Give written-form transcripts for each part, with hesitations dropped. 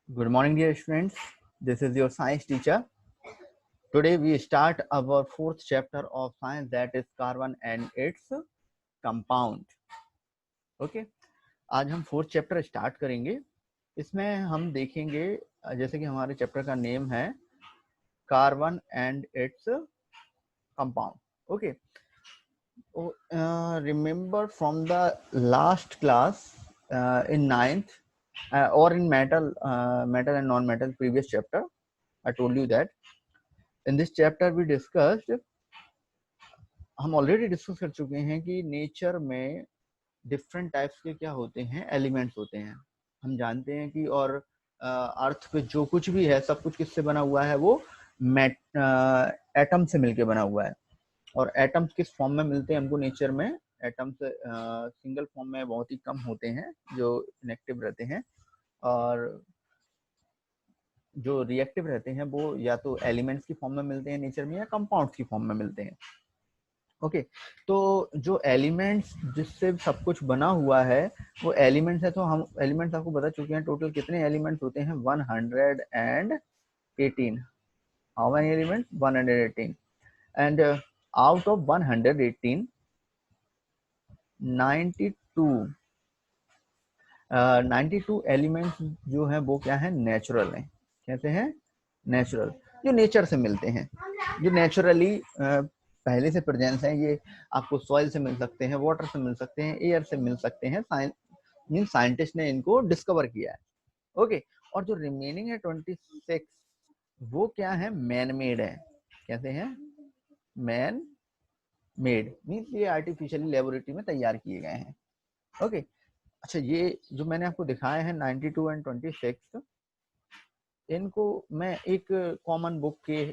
Good morning, dear students. This is your science teacher. Today we start our fourth chapter of science, that is carbon and its compound. Okay. आज हम fourth chapter start करेंगे. इसमें हम देखेंगे, जैसे कि हमारे चैप्टर का नेम है carbon and its compound. Okay. Remember from the last class in ninth or in metal and non-metal previous chapter, I told you that in this chapter we discussed, हम ऑलरेडी डिस्कस कर चुके हैं कि nature में different types के क्या होते हैं, एलिमेंट्स होते हैं. हम जानते हैं कि और अर्थ पे जो कुछ भी है सब कुछ किससे बना हुआ है, वो एटम से मिलके बना हुआ है. और एटम्स किस फॉर्म में मिलते हैं हमको नेचर में? एटम्स सिंगल फॉर्म में बहुत ही कम होते हैं जो इनएक्टिव रहते हैं, और जो रिएक्टिव रहते हैं वो या तो एलिमेंट्स की फॉर्म में मिलते हैं नेचर में या कंपाउंड्स की फॉर्म में मिलते हैं. ओके. तो जो एलिमेंट्स जिससे सब कुछ बना हुआ है वो एलिमेंट्स है. तो हम एलिमेंट्स आपको बता चुके हैं टोटल कितने एलिमेंट्स होते हैं, 118. How many elements? 118. And out of 118, 92 elements जो है वो क्या है, नेचुरल है. कहते हैं नेचुरल, जो नेचर से मिलते हैं, जो नेचुरली पहले से प्रेजेंस है. ये आपको सॉइल से मिल सकते हैं, वाटर से मिल सकते हैं, एयर से मिल सकते हैं. साइंटिस्ट ने इनको डिस्कवर किया है. ओके. और जो रिमेनिंग है 26, वो क्या है, मैन मेड है. कहते हैं मैन मेड, मीन्स ये आर्टिफिशियली लेबोरेटरी में तैयार किए गए हैं. ओके. अच्छा, ये जो मैंने आपको दिखाया है 92 एंड 26, इनको मैं एक कॉमन बुक के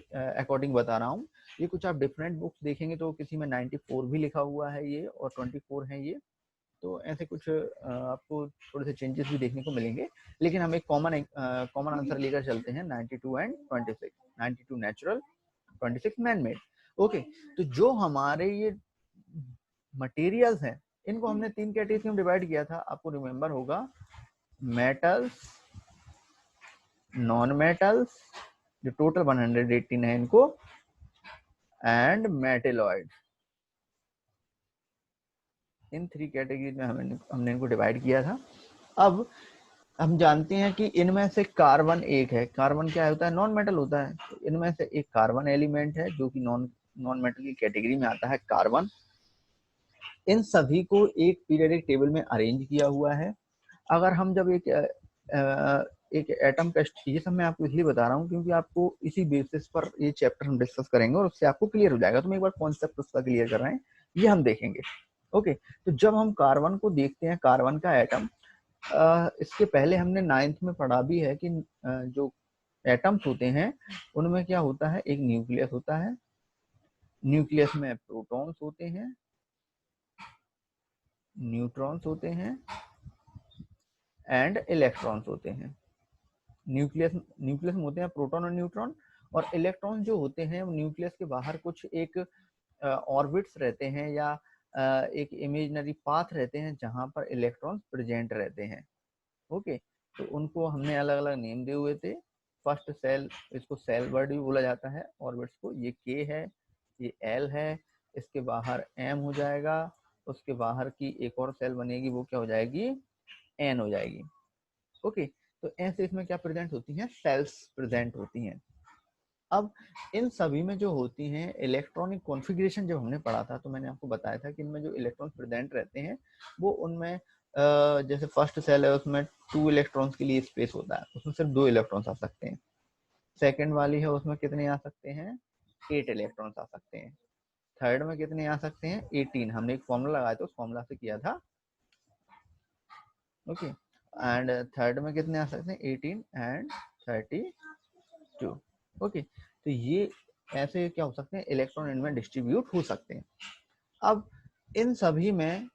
अकॉर्डिंग बता रहा हूँ. ये कुछ आप डिफरेंट बुक्स देखेंगे तो किसी में 94 भी लिखा हुआ है ये, और 24 है ये. तो ऐसे कुछ आपको थोड़े से चेंजेस भी देखने को मिलेंगे, लेकिन हम एक कॉमन आंसर लेकर चलते हैं. 92 and 26. 92 natural, 26 man made. Okay. तो जो हमारे ये मटेरियल्स हैं, इनको हमने 3 कैटेगरी में डिवाइड किया था, आपको रिमेम्बर होगा. मेटल्स, नॉन मेटल्स, जो टोटल 118 है इनको, एंड मेटेलॉइड. इन 3 कैटेगरी में हमने इनको डिवाइड किया था. अब हम जानते हैं कि इनमें से कार्बन एक है. कार्बन क्या होता है? नॉन मेटल होता है. तो इनमें से एक कार्बन एलिमेंट है जो कि नॉन मेटल की कैटेगरी में आता है, कार्बन. इन सभी को एक पीरियोडिक टेबल में अरेंज किया हुआ है. अगर हम जब एक एटम का, ये सब मैं आपको इसलिए बता रहा हूँ क्योंकि आपको इसी बेसिस पर ये चैप्टर हम डिस्कस करेंगे और उससे आपको क्लियर हो जाएगा. तो मैं एक बार कॉन्सेप्ट उसका क्लियर कर रहे हैं, ये हम देखेंगे. ओके. तो जब हम कार्बन को देखते हैं, कार्बन का एटम, इसके पहले हमने 9th में पढ़ा भी है कि जो एटम्स होते हैं उनमें क्या होता है, एक न्यूक्लियस होता है. न्यूक्लियस में प्रोटॉन्स होते हैं, न्यूट्रॉन्स होते हैं एंड इलेक्ट्रॉन्स होते हैं. न्यूक्लियस में होते हैं प्रोटॉन और न्यूट्रॉन, और इलेक्ट्रॉन जो होते हैं न्यूक्लियस के बाहर कुछ एक ऑर्बिट्स रहते हैं या एक इमेजिनरी पाथ रहते हैं जहां पर इलेक्ट्रॉन्स प्रेजेंट रहते हैं. ओके. तो उनको हमने अलग अलग नेम दिए हुए थे. फर्स्ट सेल, इसको सेल वर्ड भी बोला जाता है ऑर्बिट्स को. ये के है, ये एल है, इसके बाहर एम हो जाएगा, उसके बाहर की एक और सेल बनेगी, वो क्या हो जाएगी, एन हो जाएगी. ओके. तो ऐसे इसमें क्या प्रेजेंट होती हैं, सेल्स प्रेजेंट होती हैं. अब इन सभी में जो होती हैं इलेक्ट्रॉनिक कॉन्फ़िगरेशन, जब हमने पढ़ा था तो मैंने आपको बताया था कि इनमें जो इलेक्ट्रॉन्स प्रेजेंट रहते हैं वो उनमें जैसे फर्स्ट सेल है उसमें 2 इलेक्ट्रॉन्स के लिए स्पेस होता है, उसमें सिर्फ 2 इलेक्ट्रॉन्स आ सकते हैं. सेकंड वाली है उसमें कितने आ सकते हैं, 8 इलेक्ट्रॉन्स आ सकते हैं. थर्ड में कितने आ सकते हैं, 18. हमने एक फॉर्मूला लगाया था, उस फॉर्मूला से किया था. ओके. एंड थर्ड में कितने आ सकते हैं, 18 एंड 32. ओके. तो ये ऐसे क्या हो सकते हैं, इलेक्ट्रॉन इनमें डिस्ट्रीब्यूट हो सकते हैं. अब इन सभी में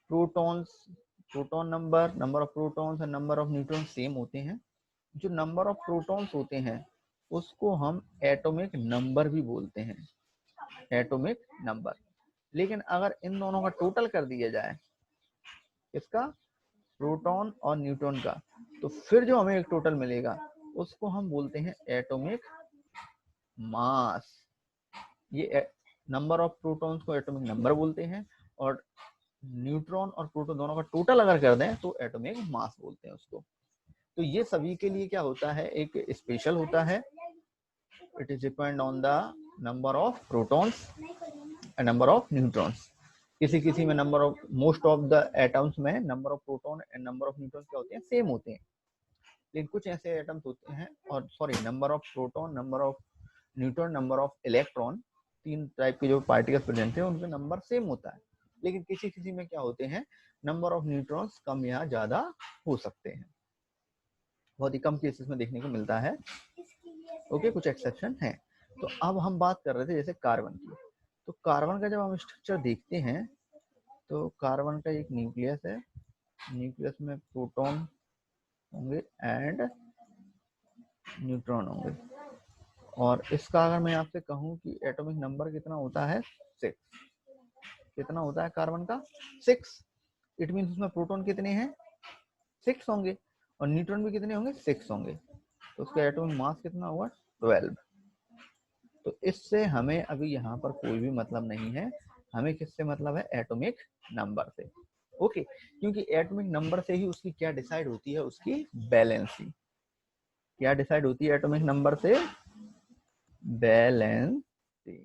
प्रोटॉन नंबर ऑफ प्रोटॉन्स और नंबर ऑफ न्यूट्रॉन सेम होते हैं. जो नंबर ऑफ प्रोटॉन्स होते हैं उसको हम एटॉमिक नंबर भी बोलते हैं, एटॉमिक नंबर. लेकिन अगर इन दोनों का टोटल कर दिया जाए, इसका प्रोटॉन और न्यूट्रॉन का, तो फिर जो हमें एक टोटल मिलेगा उसको हम बोलते हैं एटॉमिक मास। ये नंबर ऑफ प्रोटॉन्स को एटॉमिक नंबर बोलते हैं, और न्यूट्रॉन और प्रोटॉन दोनों का टोटल अगर कर दें तो एटॉमिक मास बोलते हैं उसको। तो ये सभी के लिए क्या होता है, एक स्पेशल होता है। It is depend on the number of protons and number of neutrons. किसी में number of most of the atoms में number of proton and number of neutron क्या होते हैं, सेम होते हैं। लेकिन कुछ ऐसे एटम्स होते हैं, और sorry number of proton, number of neutron, number of electron, तीन टाइप के जो पार्टिकल्स प्रेजेंट है उनके नंबर सेम होता है। लेकिन किसी में क्या होते हैं, नंबर ऑफ न्यूट्रॉन्स कम या ज्यादा हो सकते हैं। बहुत ही कम केसेस में देखने को मिलता है। ओके, कुछ एक्सेप्शन है। तो अब हम बात कर रहे थे जैसे कार्बन की। तो कार्बन का जब हम स्ट्रक्चर देखते हैं तो कार्बन का एक न्यूक्लियस है, न्यूक्लियस में प्रोटॉन होंगे एंड न्यूट्रॉन होंगे। और इसका अगर मैं आपसे कहूं कि एटॉमिक नंबर कितना होता है, 6। कितना होता है कार्बन का, 6। इट मीन्स उसमें प्रोटॉन कितने हैं, 6 होंगे, और न्यूट्रॉन भी कितने होंगे, 6 होंगे। तो उसका एटॉमिक मास कितना होगा, 12। तो इससे हमें अभी यहाँ पर कोई भी मतलब नहीं है, हमें किससे मतलब है, एटॉमिक नंबर से। ओके, क्योंकि एटॉमिक नंबर से ही उसकी क्या डिसाइड होती है, उसकी बैलेंसी क्या डिसाइड होती है एटॉमिक नंबर से, बैलेंसी।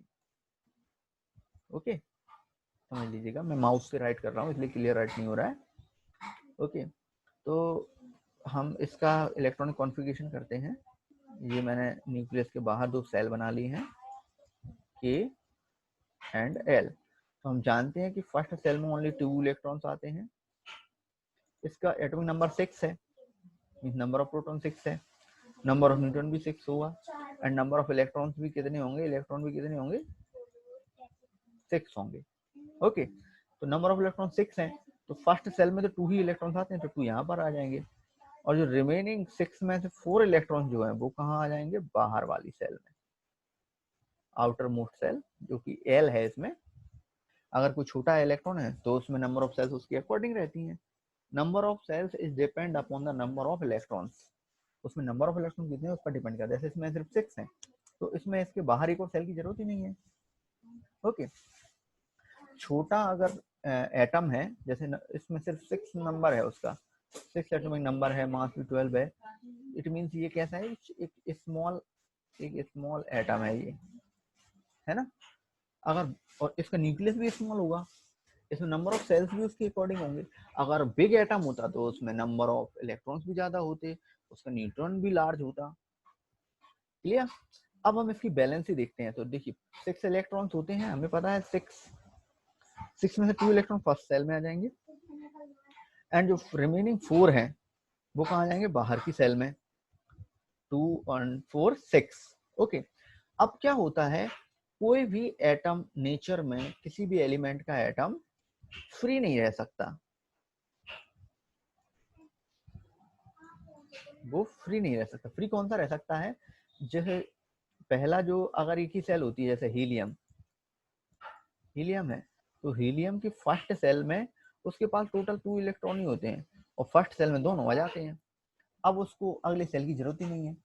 ओके, समझ लीजिएगा, मैं माउस से राइट कर रहा हूँ इसलिए क्लियर राइट नहीं हो रहा है। ओके, तो हम इसका इलेक्ट्रॉनिक कॉन्फ़िगरेशन करते हैं। ये मैंने न्यूक्लियस के बाहर दो सेल बना ली हैं, के एंड एल। तो हम जानते हैं कि फर्स्ट सेल में ओनली 2 इलेक्ट्रॉन्स आते हैं। इसका एटॉमिक नंबर 6 है, नंबर ऑफ प्रोटॉन 6 है, नंबर ऑफ न्यूट्रॉन भी 6 होगा, एंड नंबर ऑफ इलेक्ट्रॉन्स भी कितने होंगे, इलेक्ट्रॉन भी कितने होंगे, 6 होंगे। ओके, तो नंबर ऑफ इलेक्ट्रॉन 6 है, तो फर्स्ट सेल में तो 2 ही इलेक्ट्रॉन्स आते हैं, तो 2 यहाँ पर आ जाएंगे, और जो रिमेनिंग 6 में से 4 इलेक्ट्रॉन जो है वो कहाँ आ जाएंगे, बाहर वाली सेल में, आउटर मोस्ट सेल जो कि एल है। इसमें अगर कोई छोटा इलेक्ट्रॉन है तो उसमें नंबर ऑफ सेल्स उसके अकॉर्डिंग रहती हैं। Number of shells is depend upon the number of electrons. उसमें नंबर ऑफ इलेक्ट्रॉन कितने हैं उस पर डिपेंड करता है। जैसे इसमें सिर्फ 6 हैं, तो इसमें इसके बाहर एक और सेल की जरूरत ही नहीं है। ओके, छोटा अगर एटम है, जैसे इसमें सिर्फ 6 नंबर है, उसका 6 एटॉमिक नंबर है, मास भी 12 है, इट मींस ये कैसा है, एक स्मॉल एटम है ये, है ना। अगर और इसका न्यूक्लियस भी स्मॉल होगा, इसमें नंबर ऑफ सेल्स भी उसके अकॉर्डिंग होंगे। अगर बिग एटम होता तो उसमें नंबर ऑफ इलेक्ट्रॉन्स भी ज्यादा होते, उसका न्यूट्रॉन भी लार्ज होता। क्लियर। अब हम इसकी बैलेंस ही देखते हैं। तो देखिए 6 इलेक्ट्रॉन्स होते हैं, हमें पता है 6 में से 2 इलेक्ट्रॉन फर्स्ट सेल में आ जाएंगे, एंड जो रिमेनिंग 4 हैं वो कहाँ आ जाएंगे, बाहर की सेल में, 2 और 4 6। ओके, अब क्या होता है, कोई भी एटम नेचर में, किसी भी एलिमेंट का एटम फ्री नहीं रह सकता, वो फ्री नहीं रह सकता। फ्री कौन सा रह सकता है, जैसे पहला जो अगर एक ही सेल होती है, जैसे हीलियम है, तो हीलियम की फर्स्ट सेल में उसके पास टोटल 2 इलेक्ट्रॉन ही होते हैं, और फर्स्ट सेल में दोनों आ जाते हैं। अब उसको अगले सेल की जरूरत ही नहीं है,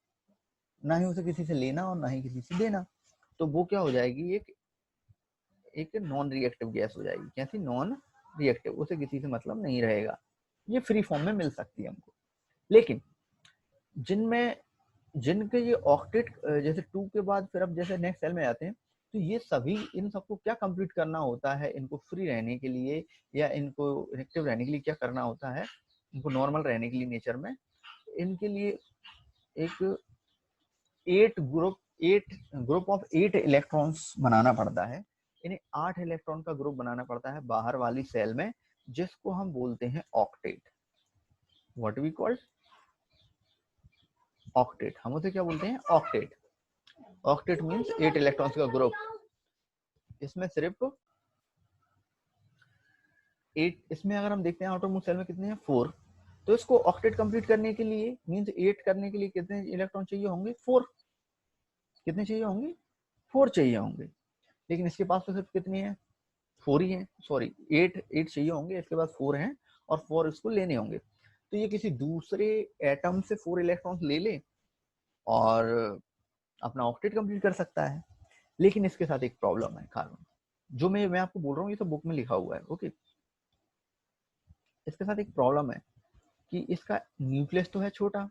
ना ही उसे किसी से लेना और ना ही किसी से देना। तो वो क्या हो जाएगी, एक नॉन रिएक्टिव गैस हो जाएगी। कैसी, नॉन रिएक्टिव, उसे किसी से मतलब नहीं रहेगा, ये फ्री फॉर्म में मिल सकती है हमको। लेकिन जिनमें जिनके ये ऑक्टेट, जैसे 2 के बाद फिर अब जैसे नेक्स्ट सेल में आते हैं, तो ये सभी, इन सबको क्या कंप्लीट करना होता है, इनको फ्री रहने के लिए या इनको रिएक्टिव रहने के लिए क्या करना होता है, इनको नॉर्मल रहने के लिए नेचर में, इनके लिए एक 8 ग्रुप ऑफ 8 इलेक्ट्रॉन्स बनाना पड़ता है। इन्हें 8 इलेक्ट्रॉन का ग्रुप बनाना पड़ता है बाहर वाली सेल में, जिसको हम बोलते हैं octet. What we called octet, हम उसे क्या बोलते हैं, ऑक्टेट। ऑक्टेट मींस 8 इलेक्ट्रॉन्स का ग्रुप। इसमें सिर्फ 8, इसमें अगर हम देखते हैं आउटर मोस्ट सेल में कितने हैं, 4। तो इसको ऑक्टेट कंप्लीट करने के लिए, मींस 8 करने के लिए कितने इलेक्ट्रॉन चाहिए होंगे, 4। कितने चाहिए होंगे, 4 चाहिए होंगे। लेकिन इसके पास तो सिर्फ कितनी है, 4 ही है, सॉरी 8 चाहिए होंगे, इसके पास 4 हैं, और 4 इसको लेने होंगे। तो ये किसी दूसरे एटम से 4 इलेक्ट्रॉन्स ले ले और अपना ऑक्टेट कंप्लीट कर सकता है। लेकिन इसके साथ एक प्रॉब्लम है कार्बन, जो मैं आपको बोल रहा हूँ ये तो बुक में लिखा हुआ है, ओके। इसके साथ एक प्रॉब्लम है कि इसका न्यूक्लियस तो है छोटा,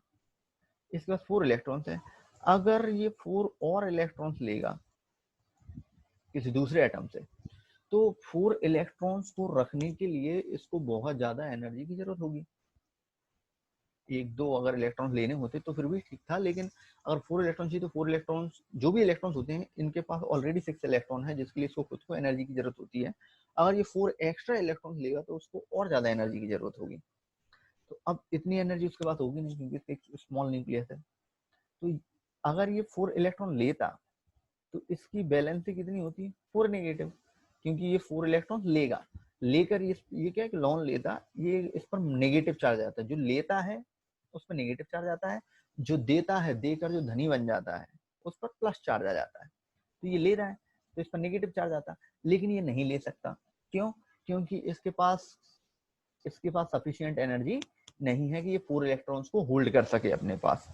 इसके पास 4 इलेक्ट्रॉन्स है। अगर ये 4 और इलेक्ट्रॉन्स लेगा किसी दूसरे एटम से, तो 4 इलेक्ट्रॉन्स को रखने के लिए इसको बहुत ज्यादा एनर्जी की जरूरत होगी। एक दो अगर इलेक्ट्रॉन्स लेने होते तो फिर भी ठीक था, लेकिन अगर 4 इलेक्ट्रॉन चाहिए तो 4 इलेक्ट्रॉन्स, जो भी इलेक्ट्रॉन्स होते हैं इनके पास ऑलरेडी 6 इलेक्ट्रॉन है, जिसके लिए इसको खुद को एनर्जी की जरूरत होती है। अगर ये 4 एक्स्ट्रा इलेक्ट्रॉन्स लेगा तो उसको और ज्यादा एनर्जी की जरूरत होगी। तो अब इतनी एनर्जी उसके पास होगी नहीं, क्योंकि एक स्मॉल न्यूक्लियस है। तो अगर ये 4 इलेक्ट्रॉन लेता तो इसकी वैलेंसी कितनी होती है, 4 नेगेटिव, क्योंकि ये 4 इलेक्ट्रॉन लेगा, लेकर ये क्या है कि लॉन लेता, ये इस पर नेगेटिव चार्ज आता है। जो लेता है उस पर नेगेटिव चार्ज आता है, जो देता है देकर जो धनी बन जाता है उस पर प्लस चार्ज आ जाता है। तो ये ले रहा है तो इस पर नेगेटिव चार्ज आता है, लेकिन ये नहीं ले सकता। क्यों? क्योंकि इसके पास सफिशिएंट एनर्जी नहीं है कि ये 4 इलेक्ट्रॉन्स को होल्ड कर सके अपने पास।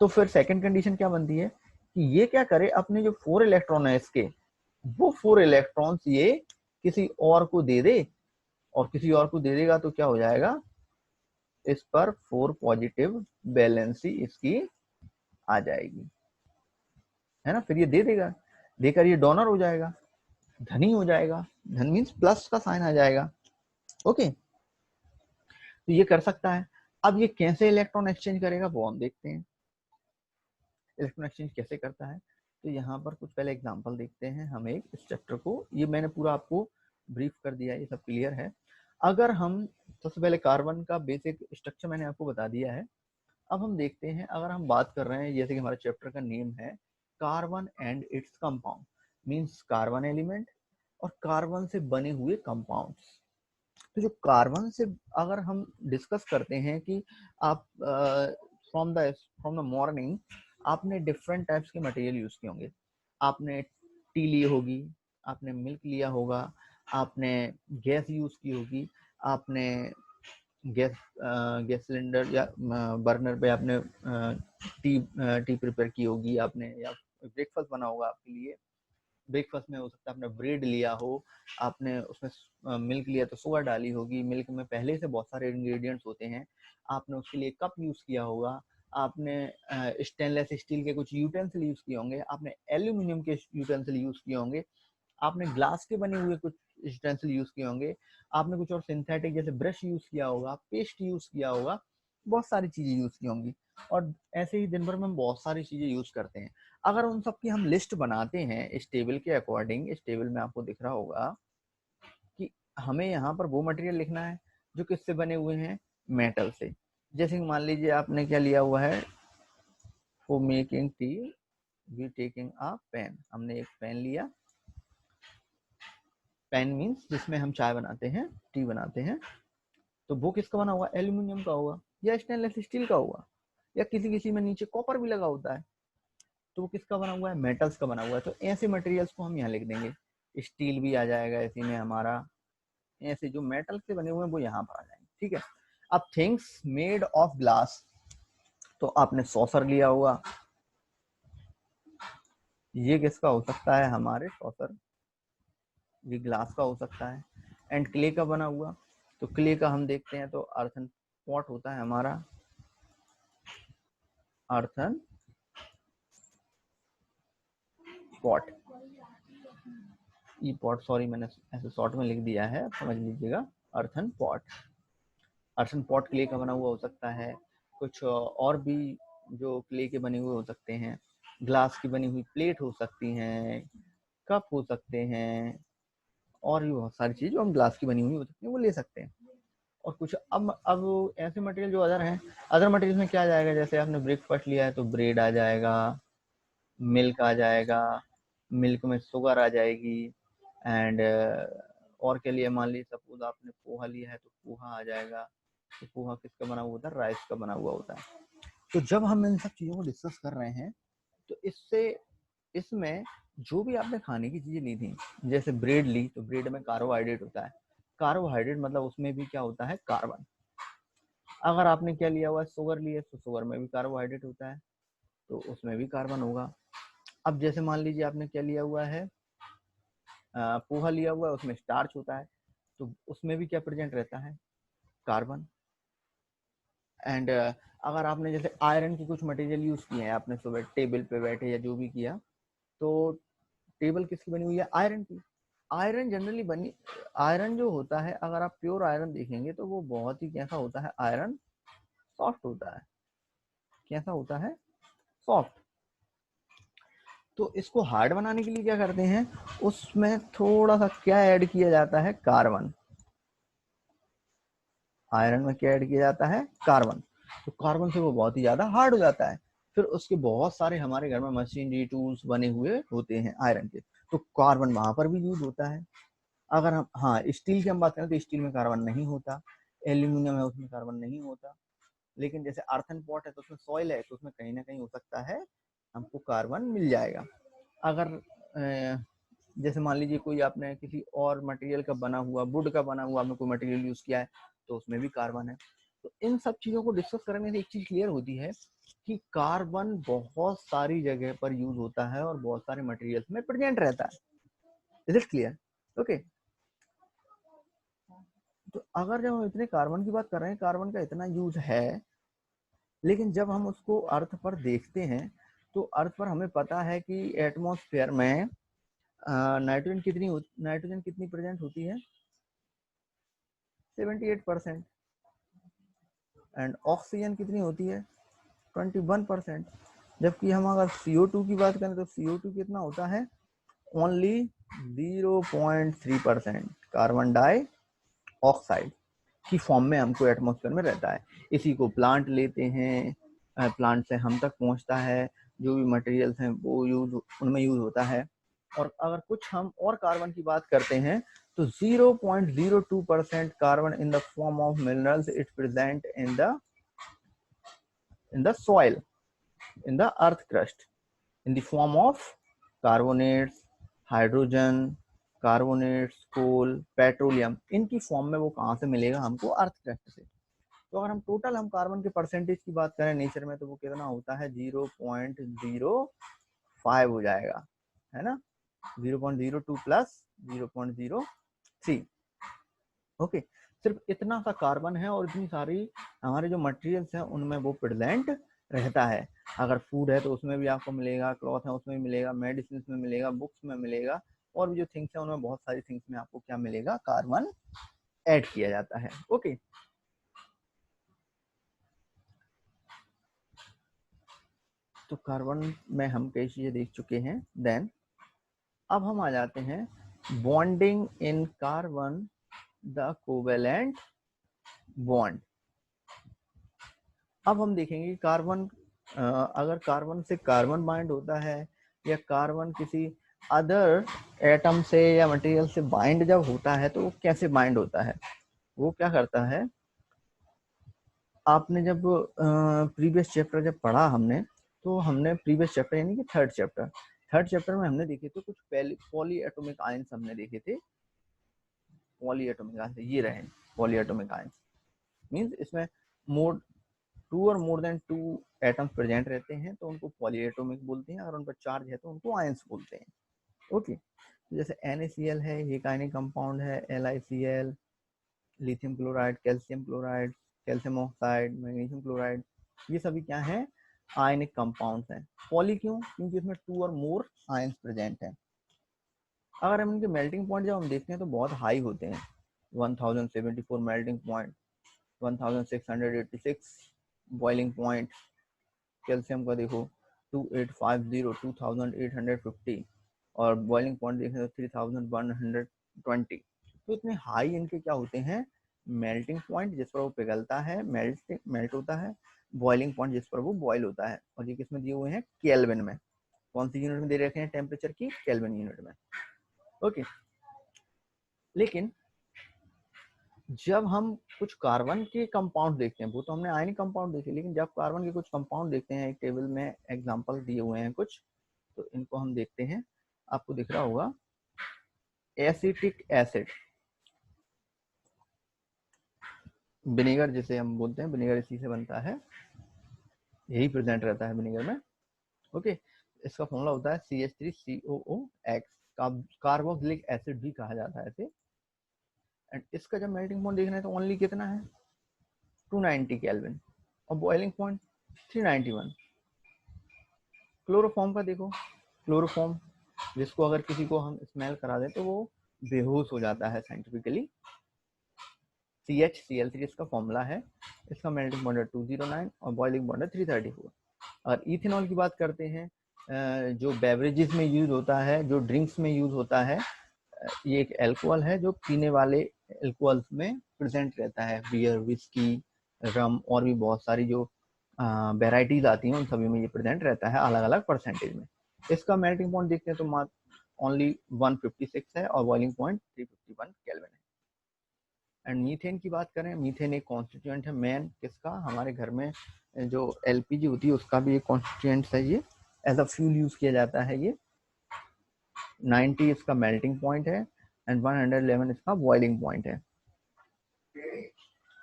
तो फिर सेकंड कंडीशन क्या बनती है कि ये क्या करे, अपने जो 4 इलेक्ट्रॉन है इसके, वो 4 इलेक्ट्रॉन्स ये किसी और को दे दे, और किसी और को दे देगा तो क्या हो जाएगा, इस पर 4 पॉजिटिव वैलेंसी इसकी आ जाएगी, है ना। फिर ये दे देगा, देकर ये डोनर हो जाएगा, धनी हो जाएगा। धन मीन्स प्लस का साइन आ जाएगा, ओके। तो ये कर सकता है। अब ये कैसे इलेक्ट्रॉन एक्सचेंज करेगा वो हम देखते हैं। इलेक्ट्रॉन एक्सचेंज कैसे करता है, तो यहाँ पर कुछ पहले एग्जांपल देखते हैं हम एक इस चैप्टर को। ये मैंने पूरा आपको ब्रीफ कर दिया है, ये सब क्लियर है। अगर हम सबसे पहले कार्बन का बेसिक स्ट्रक्चर मैंने आपको बता दिया है। अब हम देखते हैं, अगर हम बात कर रहे हैं जैसे कि हमारे चैप्टर का नेम है carbon and its compound, means carbon element और कार्बन से बने हुए कंपाउंड्स। तो जो कार्बन से अगर हम डिस्कस करते हैं कि आप फ्रॉम द मॉर्निंग आपने डिफरेंट टाइप्स के मटेरियल यूज किए होंगे। आपने टी ली होगी, आपने मिल्क लिया होगा, आपने गैस यूज की होगी, आपने गैस सिलेंडर या बर्नर पे आपने टी प्रिपेयर की होगी आपने, या ब्रेकफास्ट बना होगा आपके लिए। ब्रेकफास्ट में हो सकता है आपने ब्रेड लिया हो, आपने उसमें मिल्क लिया तो शुगर डाली होगी, मिल्क में पहले से बहुत सारे इंग्रेडिएंट्स होते हैं, आपने उसके लिए कप यूज किया होगा, आपने स्टेनलेस स्टील के कुछ यूटेंसिल यूज किए होंगे, आपने एल्यूमिनियम के यूटेंसिल यूज किए होंगे, आपने ग्लास के बने हुए कुछ यूटेंसिल यूज किए होंगे, आपने कुछ और सिंथेटिक जैसे ब्रश यूज किया होगा, पेस्ट यूज किया होगा, बहुत सारी चीजें यूज की होंगी। और ऐसे ही दिन भर में हम बहुत सारी चीजें यूज करते हैं। अगर उन सब की हम लिस्ट बनाते हैं इस टेबल के अकॉर्डिंग, इस टेबल में आपको दिख रहा होगा कि हमें यहाँ पर वो मटेरियल लिखना है जो किससे बने हुए हैं, मेटल से। जैसे कि मान लीजिए आपने क्या लिया हुआ है, for making tea we taking a pen, हमने एक पेन लिया। पेन मीन्स जिसमें हम चाय बनाते हैं, टी बनाते हैं। तो वो किसका बना हुआ, एल्यूमिनियम का होगा या स्टेनलेस स्टील का होगा, या किसी किसी में नीचे कॉपर भी लगा होता है। तो वो किसका बना हुआ है, मेटल्स का बना हुआ है। तो ऐसे मटेरियल्स को हम यहाँ लिख देंगे, स्टील भी आ जाएगा इसी में हमारा, ऐसे जो मेटल से बने हुए हैं वो यहाँ पर आ जाएंगे, ठीक है। अब थिंग्स मेड ऑफ ग्लास, तो आपने सॉसर लिया होगा, ये किसका हो सकता है, हमारे सॉसर, ये ग्लास का हो सकता है। एंड क्ले का बना हुआ, तो क्ले का हम देखते हैं तो अर्थन पॉट होता है हमारा, अर्थन पॉट, ई पॉट, सॉरी मैंने ऐसे शॉर्ट में लिख दिया है, समझ लीजिएगा, earthen pot. Earthen pot clay का बना हुआ हो सकता है। कुछ और भी जो क्ले के बने हुए हो सकते हैं, ग्लास की बनी हुई प्लेट हो सकती हैं, कप हो सकते हैं, और भी बहुत सारी चीज जो हम ग्लास की बनी हुई हो सकती है वो ले सकते हैं। और कुछ अब ऐसे मटेरियल जो अदर हैं, अदर मटेरियल में क्या आ जाएगा, जैसे आपने ब्रेकफास्ट लिया है तो ब्रेड आ जाएगा, मिल्क आ जाएगा, मिल्क में शुगर आ जाएगी, एंड और के लिए मान लीजिए सपोज आपने पोहा लिया है तो पोहा आ जाएगा। तो पोहा किसका बना हुआ होता है, राइस का बना हुआ होता है। तो जब हम इन सब चीजों को डिस्कस कर रहे हैं तो इसमें जो भी आपने खाने की चीजें ली थी, जैसे ब्रेड ली तो ब्रेड में कार्बोहाइड्रेट होता है। कार्बोहाइड्रेट मतलब उसमें भी क्या होता है, कार्बन। अगर आपने क्या लिया हुआ है, शुगर लिया, तो शुगर में भी कार्बोहाइड्रेट होता है, तो उसमें भी कार्बन होगा। अब जैसे मान लीजिए आपने क्या लिया हुआ है, पोहा लिया हुआ है, उसमें स्टार्च होता है, तो उसमें भी क्या प्रेजेंट रहता है, कार्बन। एंड अगर आपने जैसे आयरन की कुछ मटेरियल यूज किए हैं, आपने सुबह टेबल पे बैठे या जो भी किया, तो टेबल किसकी बनी हुई है, आयरन की। आयरन जनरली बनी, आयरन जो होता है, अगर आप प्योर आयरन देखेंगे तो वो बहुत ही कैसा होता है, आयरन सॉफ्ट होता है। कैसा होता है, सॉफ्ट। तो इसको हार्ड बनाने के लिए क्या करते हैं, उसमें थोड़ा सा क्या ऐड किया जाता है, कार्बन। आयरन में क्या ऐड किया जाता है, कार्बन। तो कार्बन से वो बहुत ही ज्यादा हार्ड हो जाता है। फिर उसके बहुत सारे हमारे घर में मशीनरी टूल्स बने हुए होते हैं आयरन के, तो कार्बन वहां पर भी यूज होता है। अगर हम, हाँ, स्टील की हम बात करें तो स्टील में कार्बन नहीं होता, एल्यूमिनियम है उसमें कार्बन नहीं होता। लेकिन जैसे अर्थन पॉट है तो उसमें सॉइल है, तो उसमें कहीं ना कहीं हो सकता है हमको कार्बन मिल जाएगा। अगर जैसे मान लीजिए कोई आपने किसी और मटेरियल का बना हुआ, वुड का बना हुआ आपने कोई मटेरियल यूज किया है, तो उसमें भी कार्बन है। तो इन सब चीजों को डिस्कस करने से एक चीज क्लियर होती है कि कार्बन बहुत सारी जगह पर यूज होता है और बहुत सारे मटेरियल्स में प्रेजेंट रहता है। Is it clear? ओके। तो अगर जब हम इतने कार्बन की बात कर रहे हैं, कार्बन का इतना यूज है, लेकिन जब हम उसको अर्थ पर देखते हैं, तो अर्थ पर हमें पता है कि एटमॉस्फेयर में नाइट्रोजन कितनी प्रेजेंट होती है, 78%। एंड ऑक्सीजन कितनी होती है, 21%। जबकि हम अगर CO2 की बात करें तो CO2 कितना होता है, ओनली 0.3% कार्बन डाई ऑक्साइड की फॉर्म में हमको एटमॉस्फेयर में रहता है। इसी को प्लांट लेते हैं, प्लांट से हम तक पहुंचता है, जो भी मटेरियल्स हैं वो उनमें यूज होता है। और अगर कुछ हम और कार्बन की बात करते हैं तो 0.02% carbon in the form of minerals it present in the soil, in the earth crust, in the form of carbonates, hydrogen carbonates, coal, petroleum, इनकी फॉर्म में वो कहाँ से मिलेगा हमको, अर्थ क्रस्ट से। तो अगर हम टोटल हम कार्बन के परसेंटेज की बात करें नेचर में, तो वो कितना होता है, 0.05 हो जाएगा, है ना, 0.02 प्लस 0.03। ओके। सिर्फ इतना सा कार्बन है और इतनी सारी हमारे जो मटेरियल्स हैं उनमें वो प्रेजेंट रहता है। अगर फूड है तो उसमें भी आपको मिलेगा, क्लॉथ है उसमें मिलेगा, मेडिसिन में मिलेगा, बुक्स में मिलेगा, और भी जो थिंग्स है उनमें बहुत सारी थिंग्स में आपको क्या मिलेगा, कार्बन ऐड किया जाता है। ओके। तो कार्बन में हम कई चीजें देख चुके हैं। देन अब हम आ जाते हैं bonding in carbon, the covalent bond. अब हम देखेंगे कार्बन, अगर कार्बन से कार्बन बाइंड होता है या कार्बन किसी अदर एटम से या मटेरियल से बाइंड जब होता है तो वो कैसे बाइंड होता है। वो क्या करता है, आपने जब प्रीवियस चैप्टर जब पढ़ा हमने, तो हमने प्रीवियस चैप्टर यानी कि थर्ड चैप्टर में हमने देखे थे कुछ पॉली एटॉमिक आयंस हमने देखे थे। पॉली एटॉमिक आयंस ये रहे पॉली एटॉमिक आयंस, मींस इसमें मोर 2 और मोर देन 2 एटम्स प्रेजेंट रहते हैं तो उनको पॉली एटॉमिक बोलते हैं। अगर उन पर चार्ज है तो उनको आयंस बोलते हैं। ओके। तो जैसे NaCl है, ये काइनिक कंपाउंड है, LiCl, lithium chloride, calcium chloride, calcium oxide, magnesium chloride, ये सभी क्या है, आयनिक कंपाउंड्स हैं। पॉली क्यों, क्योंकि इसमें 2 और मोर आयंस प्रेजेंट हैं। अगर हम इनके मेल्टिंग पॉइंट जब हम देखते हैं तो बहुत हाई होते हैं, 1074 melting point, 1686 boiling point. Calcium का देखो 2850, 2850, और बॉइलिंग पॉइंट देखें तो 3120। तो इतने हाई इनके क्या होते हैं, मेल्टिंग पॉइंट जिस पर वो पिघलता है, मेल्ट होता है, बॉइलिंग पॉइंट जिस पर वो बॉयल होता है। और ये किसमें दिए हुए हैं, केल्विन में। कौन सी यूनिट में दे रखे हैं टेम्परेचर की, केल्विन यूनिट में। ओके। लेकिन जब हम कुछ कार्बन के कंपाउंड देखते हैं, वो तो हमने आयनिक कंपाउंड देखे, लेकिन जब कार्बन के कुछ कंपाउंड देखते हैं, एक टेबल में एग्जांपल दिए हुए हैं कुछ, तो इनको हम देखते हैं। आपको दिख रहा होगा एसिटिक एसिड, विनेगर जिसे हम बोलते हैं, विनेगर इसी से बनता है, यही प्रेजेंट रहता है विनेगर में। ओके, इसका फॉर्मूला होता है CH3COOX, कार्बोक्सिलिक एसिड भी कहा जाता है इसे। एंड इसका जब मेल्टिंग पॉइंट देखना है तो ओनली कितना है 290 केल्विन और बॉइलिंग पॉइंट 391। क्लोरोफॉर्म का देखो, क्लोरोफॉर्म जिसको अगर किसी को हम स्मेल करा दें तो वो बेहोश हो जाता है साइंटिफिकली। CHCl3 इसका फॉर्मूला है, इसका मेल्टिंग पॉइंट है 209 और बॉइलिंग पॉइंट है 334। और इथेनॉल की बात करते हैं, जो बेवरेजेस में यूज होता है, जो ड्रिंक्स में यूज होता है, ये एक एल्कोहल है जो पीने वाले एल्कोहल्स में प्रेजेंट रहता है। बियर, विस्की, रम और भी बहुत सारी जो वेराइटीज आती हैं उन सभी में ये प्रेजेंट रहता है अलग अलग परसेंटेज में। इसका मेल्टिंग पॉइंट देखते हैं तो ओनली 156 है और बॉइलिंग पॉइंट 351 केल्विन है। एंड मीथेन की बात करें, मीथेन एक कॉन्स्टिट्यूएंट है मेन किसका, हमारे घर में जो LPG होती है उसका भी एक कॉन्स्टिट्यूएंट है, ये एज अ फ्यूल यूज किया जाता है। ये 90 इसका मेल्टिंग पॉइंट है एंड 111 इसका बॉइलिंग पॉइंट है।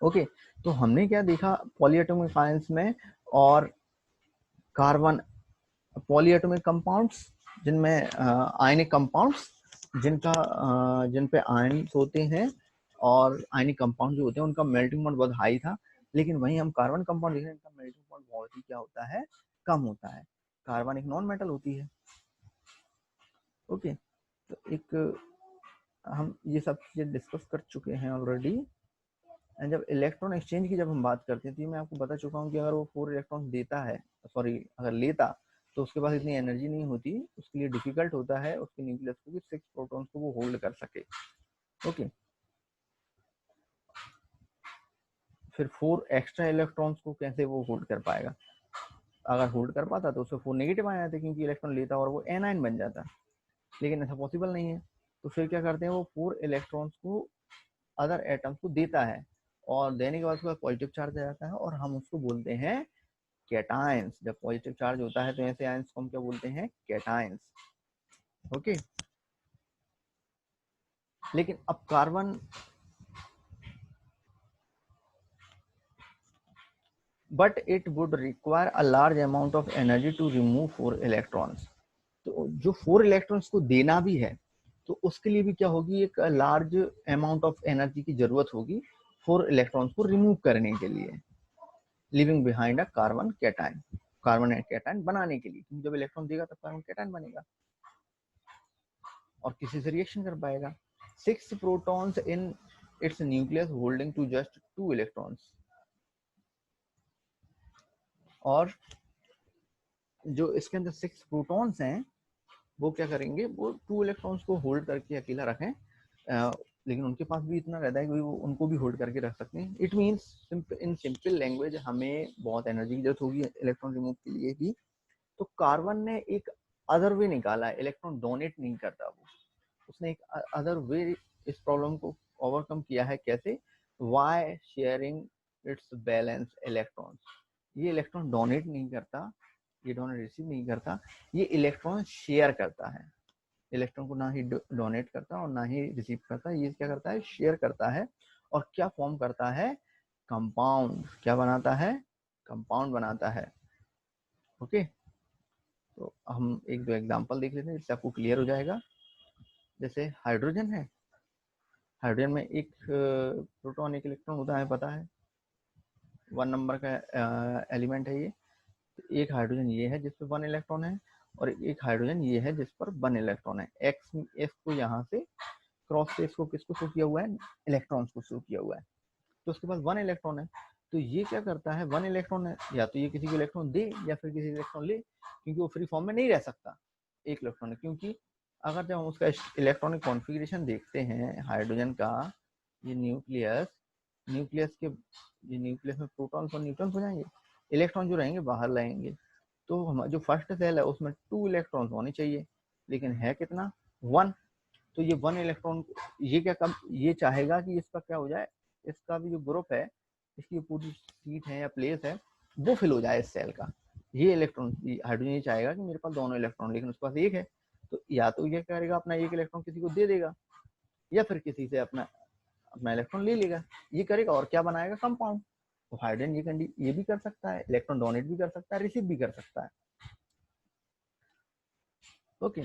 ओके, तो हमने क्या देखा पॉलीएटॉमिक आयंस में और कार्बन पॉलीएटॉमिक कंपाउंड्स जिनमें आयनिक कंपाउंड्स जिन पे आयन्स होते हैं और आयनिक कंपाउंड जो होते हैं उनका मेल्टिंग पॉइंट बहुत हाई था। लेकिन वहीं हम कार्बन कंपाउंड देख रहे हैं, इनका मेल्टिंग पॉइंट बहुत ही क्या होता है, कम होता है। कार्बन एक नॉन मेटल होती है। ओके, तो एक हम ये सब चीजें डिस्कस कर चुके हैं ऑलरेडी। एंड जब इलेक्ट्रॉन एक्सचेंज की जब हम बात करते हैं तो ये मैं आपको बता चुका हूँ कि अगर वो 4 इलेक्ट्रॉन देता है, सॉरी अगर लेता, तो उसके पास इतनी एनर्जी नहीं होती, उसके लिए डिफिकल्ट होता है उसके न्यूक्लियस को कि 6 प्रोटॉन्स को वो होल्ड कर सके। ओके, फिर 4 एक्स्ट्रा इलेक्ट्रॉन्स को कैसे वो होल्ड कर पाएगा, अगर होल्ड कर पाता तो उससे 4 नेगेटिव आ जाते क्योंकि इलेक्ट्रॉन लेता और वो एनाइन बन जाता, लेकिन ऐसा पॉसिबल नहीं है। तो फिर क्या करते हैं, वो 4 इलेक्ट्रॉन्स को अदर एटम्स को देता है और देने के बाद उसके बाद पॉजिटिव चार्ज आ जाता है और हम उसको बोलते हैं कैटायंस। जब पॉजिटिव चार्ज होता है तो ऐसे आयंस को हम क्या बोलते हैं, कैटायंस। ओके, लेकिन अब carbon, but it would require a large amount of energy to remove 4 electrons. तो जो 4 इलेक्ट्रॉन्स को देना भी है तो उसके लिए भी क्या होगी, एक लार्ज अमाउंट ऑफ एनर्जी की जरूरत होगी 4 इलेक्ट्रॉन्स को रिमूव करने के लिए, living behind a carbon cation, carbon cation बनाने के लिए। क्योंकि जब इलेक्ट्रॉन देगा तब कार्बन कैटायन बनेगा और किसी से रिएक्शन कर पाएगा। 6 protons in its nucleus holding to just 2 electrons. और जो इसके अंदर 6 प्रोटॉन्स हैं वो क्या करेंगे, वो 2 इलेक्ट्रॉन्स को होल्ड करके अकेला रखें, लेकिन उनके पास भी इतना रहता है कि वो उनको भी होल्ड करके रख सकते हैं। It means in simple language हमें बहुत एनर्जी की जरूरत होगी इलेक्ट्रॉन रिमूव के लिए भी। तो कार्बन ने एक अदर वे निकाला है, इलेक्ट्रॉन डोनेट नहीं करता वो, उसने एक अदर वे इस प्रॉब्लम को ओवरकम किया है। कैसे, by sharing its valence electrons. ये इलेक्ट्रॉन डोनेट नहीं करता, ये डोनेट रिसीव नहीं करता, ये इलेक्ट्रॉन शेयर करता है। इलेक्ट्रॉन को ना ही डोनेट करता और ना ही रिसीव करता, ये क्या करता है, शेयर करता है। और क्या फॉर्म करता है, कंपाउंड। क्या बनाता है, कंपाउंड बनाता है। ओके, तो हम एक दो एग्जांपल देख लेते हैं जिससे आपको क्लियर हो जाएगा। जैसे हाइड्रोजन है, हाइड्रोजन में एक प्रोटॉन एक इलेक्ट्रॉन होता है, पता है 1 नंबर का एलिमेंट है ये। तो एक हाइड्रोजन ये है जिस पर 1 इलेक्ट्रॉन है और एक हाइड्रोजन ये है जिस पर 1 इलेक्ट्रॉन है। एक्स को यहाँ से क्रॉस से इसको किसको शो किया हुआ है, इलेक्ट्रॉन्स को शो किया हुआ है। तो उसके पास 1 इलेक्ट्रॉन है। तो ये क्या करता है, 1 इलेक्ट्रॉन है, या तो ये किसी को इलेक्ट्रॉन दे या फिर किसी इलेक्ट्रॉन ले, क्योंकि वो फ्री फॉर्म में नहीं रह सकता एक इलेक्ट्रॉन है। क्योंकि अगर जब हम उसका इलेक्ट्रॉनिक कॉन्फ़िगरेशन देखते हैं हाइड्रोजन का, ये न्यूक्लियस के, ये न्यूक्लियस में प्रोटॉन्स और न्यूट्रॉन्स हो जाएंगे, इलेक्ट्रॉन जो रहेंगे बाहर रहेंगे। तो हमारा जो फर्स्ट सेल है उसमें 2 इलेक्ट्रॉन्स होने चाहिए, लेकिन है कितना, 1। तो ये 1 इलेक्ट्रॉन, ये क्या कब ये चाहेगा कि इसका क्या हो जाए, इसका भी जो ग्रुप है, इसकी पूरी सीट है या प्लेस है वो फिल हो जाए इस सेल का। ये इलेक्ट्रॉन, हाइड्रोजन ये चाहेगा कि मेरे पास दोनों इलेक्ट्रॉन, लेकिन उसके पास एक है। तो या तो ये करेगा अपना एक इलेक्ट्रॉन किसी को दे देगा या फिर किसी से अपना अपना इलेक्ट्रॉन ले लेगा, ये करेगा और क्या बनाएगा, कंपाउंड। तो हाइड्रोजन ये भी कर सकता है, इलेक्ट्रॉन डोनेट भी कर सकता है, रिसीव भी कर सकता है। ओके,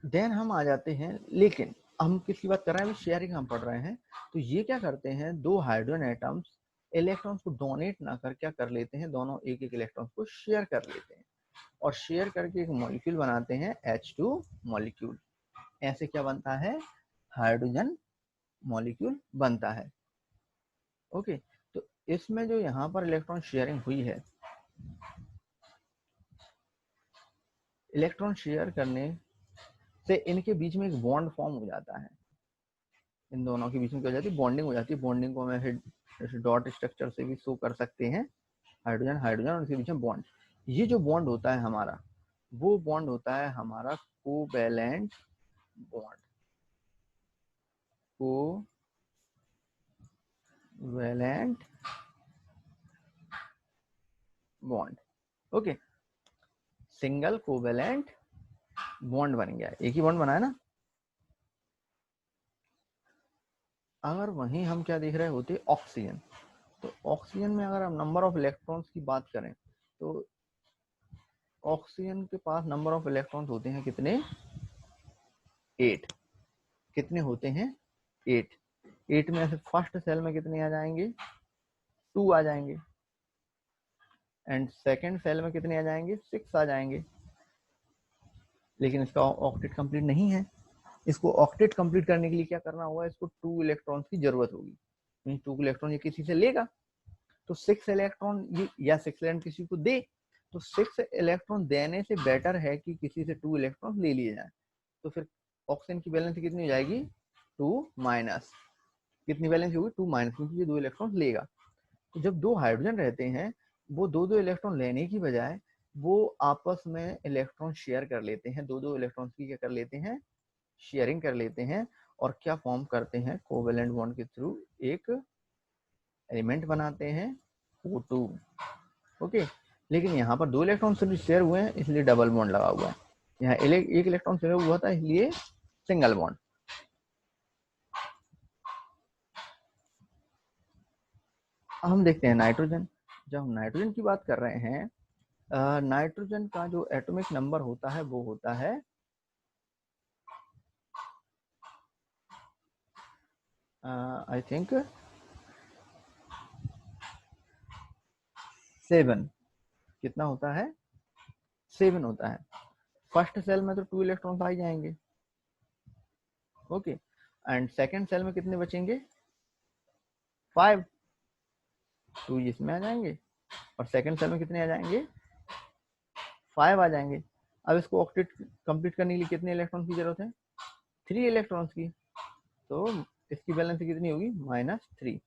देन हम आ जाते हैं, लेकिन हम किसकी बात कर रहे हैं, अभी शेयरिंग हम पढ़ रहे हैं। तो ये क्या करते हैं, दो हाइड्रोजन एटम्स इलेक्ट्रॉन्स को डोनेट ना कर क्या कर लेते हैं, दोनों एक एक इलेक्ट्रॉन को शेयर कर लेते हैं और शेयर करके एक मॉलिक्यूल बनाते हैं, H2 मॉलिक्यूल। ऐसे क्या बनता है, हाइड्रोजन मॉलिक्यूल बनता है। ओके, तो इसमें जो यहाँ पर इलेक्ट्रॉन शेयरिंग हुई है, इलेक्ट्रॉन शेयर करने से इनके बीच में एक बॉन्ड फॉर्म हो जाता है, इन दोनों के बीच में क्या हो जाती है, बॉन्डिंग हो जाती है। बॉन्डिंग को हमें जैसे डॉट स्ट्रक्चर से भी शो कर सकते हैं, हाइड्रोजन हाइड्रोजन और उसके बीच में बॉन्ड। ये जो बॉन्ड होता है हमारा, वो बॉन्ड होता है हमारा covalent bond, covalent bond. Okay, single covalent bond बन गया, एक ही बॉन्ड बनाया ना। अगर वहीं हम क्या देख रहे होते, ऑक्सीजन, तो ऑक्सीजन में अगर हम नंबर ऑफ इलेक्ट्रॉन्स की बात करें, तो ऑक्सीजन के पास नंबर ऑफ इलेक्ट्रॉन्स होते हैं कितने, 8। कितने होते हैं, 8। 8 में से फर्स्ट सेल में कितने आ जाएंगे, 2 आ जाएंगे, एंड सेकंड सेल में कितने आ जाएंगे, 6 आ जाएंगे। लेकिन इसका ऑक्टेट कंप्लीट नहीं है, इसको ऑक्टेट कंप्लीट करने के लिए क्या करना होगा, इसको 2 इलेक्ट्रॉन्स की जरूरत होगी। 2 इलेक्ट्रॉन ये किसी से लेगा, तो 6 इलेक्ट्रॉन या 6 इलेक्ट्रॉन किसी को दे, तो 6 इलेक्ट्रॉन देने से बेटर है कि किसी से 2 इलेक्ट्रॉन ले लिए जाए। तो फिर ऑक्सीजन की वैलेंसी कितनी हो जाएगी, 2 माइनस, कितनी वैलेंसी होगी, 2 माइनस, क्योंकि ये 2 इलेक्ट्रॉन लेगा। तो जब 2 हाइड्रोजन रहते हैं, वो 2 इलेक्ट्रॉन लेने की बजाय वो आपस में इलेक्ट्रॉन शेयर कर लेते हैं, 2 इलेक्ट्रॉन की क्या कर लेते हैं, शेयरिंग कर लेते हैं, और क्या फॉर्म करते हैं, कोवैलेंट बॉन्ड के थ्रू एक एलिमेंट बनाते हैं, O2। ओके, लेकिन यहाँ पर 2 इलेक्ट्रॉन शेयर हुए हैं, इसलिए डबल बॉन्ड लगा हुआ है। यहाँ एक इलेक्ट्रॉन शेयर हुआ था, इसलिए सिंगल बॉन्ड। हम देखते हैं नाइट्रोजन। जब हम नाइट्रोजन की बात कर रहे हैं, नाइट्रोजन का जो एटॉमिक नंबर होता है वो होता है आई थिंक 7। कितना होता है, 7 होता है। फर्स्ट सेल में तो 2 इलेक्ट्रॉन पाए जाएंगे। ओके, एंड सेकंड सेल में कितने बचेंगे, 5। 2 इसमें आ जाएंगे और सेकंड सेल में कितने आ जाएंगे, 5 आ जाएंगे। अब इसको ऑक्टेट कंप्लीट करने के लिए कितने इलेक्ट्रॉन की जरूरत है, 3 इलेक्ट्रॉन्स की। तो इसकी वैलेंसी कितनी होगी, -3।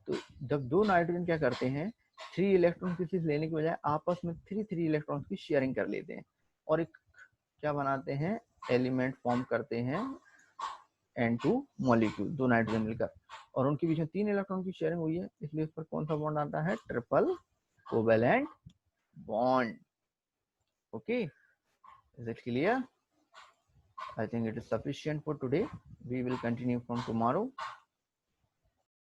तो जब 2 नाइट्रोजन क्या करते हैं, 3 इलेक्ट्रॉन किसी से लेने के बजाय आपस में 3 इलेक्ट्रॉन की शेयरिंग कर लेते हैं और एक क्या बनाते हैं, एलिमेंट फॉर्म करते हैं, N2 मॉलिक्यूल, 2 नाइट्रोजन मिलकर, और उनके बीच में 3 इलेक्ट्रॉन की शेयरिंग हुई है, इसलिए इस पर कौन सा बॉन्ड आता है, triple covalent bond. Okay, is it clear? I think it is sufficient for today. We will continue from tomorrow.